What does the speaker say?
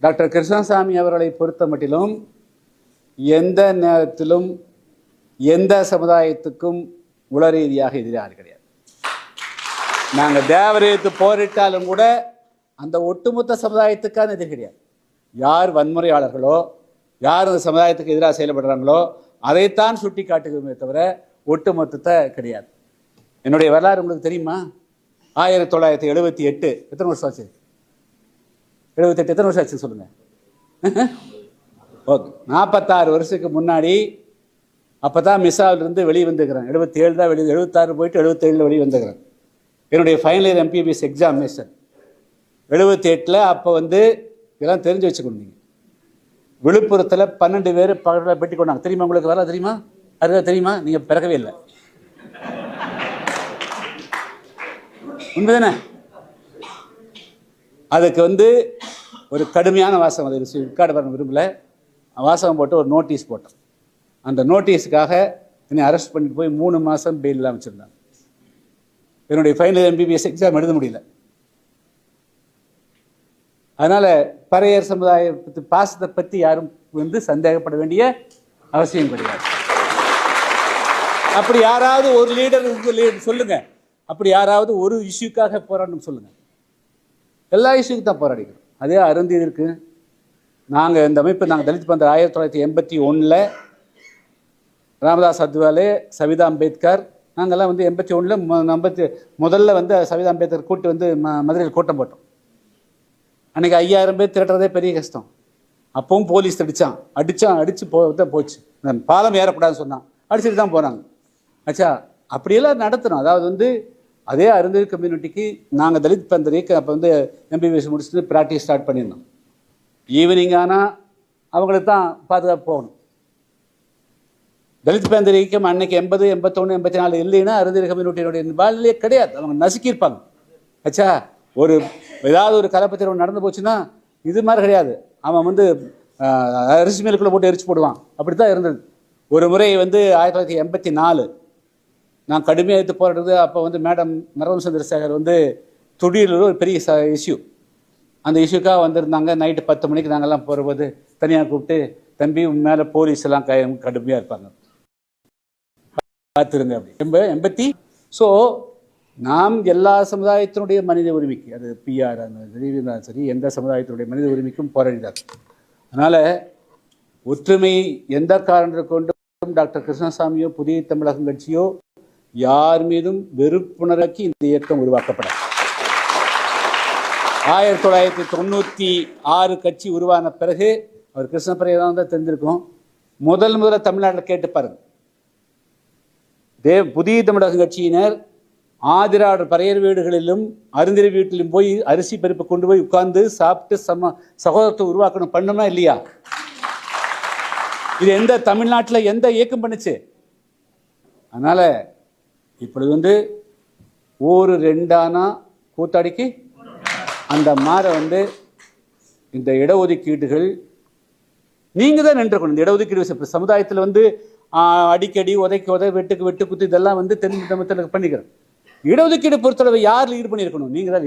Doctor Krishnasamy அவர்களை பொறுத்த மட்டிலும் எந்த நேரத்திலும் எந்த சமுதாயத்துக்கும் உள ரீதியாக எதிராக கிடையாது. நாங்கள் தேவரீத்து போரிட்டாலும் கூட அந்த ஒட்டுமொத்த சமுதாயத்துக்கான எதிர் கிடையாது. யார் வன்முறையாளர்களோ யார் அந்த சமுதாயத்துக்கு எதிராக செயல்படுறாங்களோ அதைத்தான் சுட்டி காட்டுகிறோமே தவிர ஒட்டுமொத்தத்தை கிடையாது. என்னுடைய வரலாறு உங்களுக்கு தெரியுமா? 1978 எத்தனை வருஷம் ஆச்சு? 78 எத்தனை வருஷம் ஆச்சு சொல்லுங்க. ஓகே, 46 வருஷத்துக்கு முன்னாடி அப்பதான் மிசாவிலிருந்து வெளியே வந்துக்கிறேன். 77 தான் வெளியே, 76 போயிட்டு 77 வெளியே வந்துக்கிறேன். என்னுடைய ஃபைனல் இயர் MBBS எக்ஸாமினேஷன் 78. அப்போ இதெல்லாம் தெரிஞ்சு வச்சுக்கணும். நீங்கள் விழுப்புரத்தில் 12 பேர் பக்கத்தில் பெட்டி கொண்டாங்க. தெரியுமா உங்களுக்கு? வரல தெரியுமா? அது தெரியுமா? நீங்கள் பிறக்கவே இல்லை. உண்மைதானே? அதுக்கு ஒரு கடுமையான வாசகம், அது ரெக்கார்டு பண்ண விரும்பல, வாசகம் போட்டு ஒரு நோட்டீஸ் போட்டோம். அந்த நோட்டீஸுக்காக என்னை அரெஸ்ட் பண்ணிட்டு போய் 3 மாதம் பெயிலெலாம் வச்சுருந்தாங்க. என்னுடைய ஃபைனல் MBBS எக்ஸாம் எழுத முடியல. அதனால் பறையர் சமுதாயத்து பாசத்தை பற்றி யாரும் சந்தேகப்பட வேண்டிய அவசியம் கிடையாது. அப்படி யாராவது ஒரு லீடர் சொல்லுங்க, அப்படி யாராவது ஒரு இஷ்யூக்காக போராடணும் சொல்லுங்க. எல்லா இஷ்யூக்கு தான் போராடிக்கிறோம். அதே அருந்தி இருக்கு. நாங்கள் இந்த அமைப்பு தலித் பந்தர் 1981 ராமதாஸ் அத்வாலே, சவிதா அம்பேத்கர், நாங்கள்லாம் 81 முதல்ல சவிதா அம்பேத்கர் கூட்டு மதுரையில் கூட்டம் போட்டோம். அன்றைக்கி 5000 பேர் திரட்டுறதே பெரிய கஷ்டம். அப்பவும் போலீஸ் அடித்து போச்சு. பாலம் ஏறக்கூடாதுன்னு சொன்னான், அடிச்சுட்டு தான் போனாங்க. ஆச்சா, அப்படியெல்லாம் நடத்தணும். அதாவது அதே அருந்ததி கம்யூனிட்டிக்கு நாங்கள் தலித் பந்தர் அப்போ MBBS முடிச்சுட்டு ப்ராக்டிஸ் ஸ்டார்ட் பண்ணியிருந்தோம். ஈவினிங் ஆனால் அவங்களுக்கு தான் பாதுகாப்பு போகணும். தலித் பந்தர் இயக்கம் அன்னைக்கு 80, 81, 84 இல்லைன்னா அருந்ததி கம்யூனிட்டியினுடைய வாழ்நிலையே கிடையாது. அவங்க நசுக்கியிருப்பாங்க. ஆச்சா, ஏதாவது ஒரு கலப்பத்திரம் நடந்து போச்சுன்னா இது மாதிரி கிடையாது. அவன் அரிசி மேலுக்குள்ளே போட்டு எரிச்சு போடுவான். அப்படி தான் இருந்தது. ஒரு முறை 1984 நான் கடுமையாக எடுத்து போராடுறது. அப்போ மேடம் மரவன் சந்திரசேகர் துடியில் ஒரு பெரிய இஷ்யூ, அந்த இஷ்யூக்காக வந்திருந்தாங்க. நைட்டு 10 மணிக்கு நாங்கள்லாம் போகிறபோது தனியாக கூப்பிட்டு, தம்பி மேலே போலீஸ் எல்லாம் கடுமையாக இருப்பாங்க, பார்த்துருங்க அப்படி 80. ஸோ நாம் எல்லா சமுதாயத்தினுடைய மனித உரிமைக்கு, அது PR இருந்தாலும் சரி, எந்த சமுதாயத்தினுடைய மனித உரிமைக்கும் போராடினார். அதனால் ஒற்றுமை எந்த காரணத்தை கொண்டும் டாக்டர் கிருஷ்ணசாமியோ புதிய தமிழகம் கட்சியோ யார் மீதும் வெறுப்புணர்ச்சி இந்த இயக்கம் உருவாக்கப்படாது. 1996 கட்சி உருவான பிறகு அவர் கிருஷ்ணபிரியா தான் தெரிஞ்சிருக்கும். முதல்ல தமிழ்நாட்டில் கேட்டு பாருங்க. புதிய தமிழகம் கட்சியினர் ஆதிராடர் பறையர் வீடுகளிலும் அருந்திரி வீட்டிலும் போய் அரிசி பருப்பு கொண்டு போய் உட்கார்ந்து சாப்பிட்டு சகோதரத்தை உருவாக்கணும் பண்ணுமா இல்லையா? இது எந்த தமிழ்நாட்டில் எந்த இயக்கம் பண்ணுச்சு? அதனால இப்பொழுது ஒரு 2 ஆனா கூத்தாடிக்கு அந்த மாதிரி இந்த இடஒதுக்கீடுகள் நீங்க தான் நின்றுக்கணும். இந்த இடஒதுக்கீடு சமுதாயத்தில் அடிக்கடி உதைக்கு வெட்டுக்கு வெட்டு குத்து இதெல்லாம் தெரிஞ்சு பண்ணிக்கிறோம். இடஒதுக்கீடு பொறுத்தளவு யார் லீடு பண்ணியிருக்கணும்? நீங்க தான்.